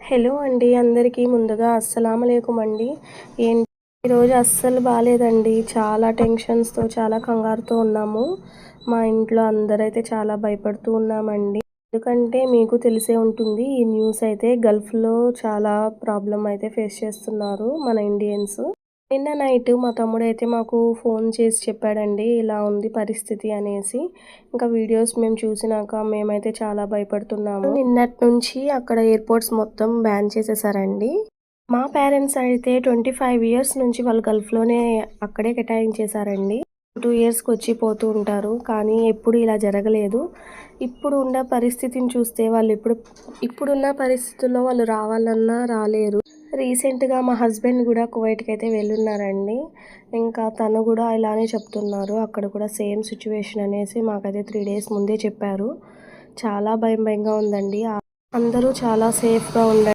Hello అండి అందరికీ ముందుగా అస్సలాముఅలైకుం అండి. ఈరోజు అస్సలు బాలేదండి. చాలా టెన్షన్స్తో చాలా కంగారుతో ఉన్నాము. మా ఇంట్లో అందరైతే చాలా భయపడుతూ ఉన్నామండి. ఎందుకంటే మీకు తెలిసే ఉంటుంది, ఈ న్యూస్ అయితే గల్ఫ్లో చాలా ప్రాబ్లం అయితే ఫేస్ చేస్తున్నారు మన ఇండియన్స్. నిన్న నైట్ మా తమ్ముడైతే మాకు ఫోన్ చేసి చెప్పాడండి, ఇలా ఉంది పరిస్థితి అనేసి. ఇంకా వీడియోస్ మేము చూసినాక మేమైతే చాలా భయపడుతున్నాము. నిన్నటి నుంచి అక్కడ ఎయిర్పోర్ట్స్ మొత్తం బ్యాన్ చేసేసారండి. మా పేరెంట్స్ అయితే 25 ఇయర్స్ నుంచి వాళ్ళు గల్ఫ్లోనే అక్కడే కేటాయించేశారండి. 2 ఇయర్స్కి వచ్చి పోతూ ఉంటారు, కానీ ఎప్పుడు ఇలా జరగలేదు. ఇప్పుడు ఉన్న పరిస్థితిని చూస్తే వాళ్ళు ఇప్పుడున్న పరిస్థితుల్లో వాళ్ళు రావాలన్నా రాలేరు. రీసెంట్గా మా హస్బెండ్ కూడా కువైట్కి అయితే వెళ్ళున్నారండి. ఇంకా తను కూడా ఇలానే చెప్తున్నారు, అక్కడ కూడా సేమ్ సిచ్యువేషన్ అనేసి మాకైతే 3 డేస్ ముందే చెప్పారు. చాలా భయంగా ఉందండి. అందరూ చాలా సేఫ్గా ఉండండి.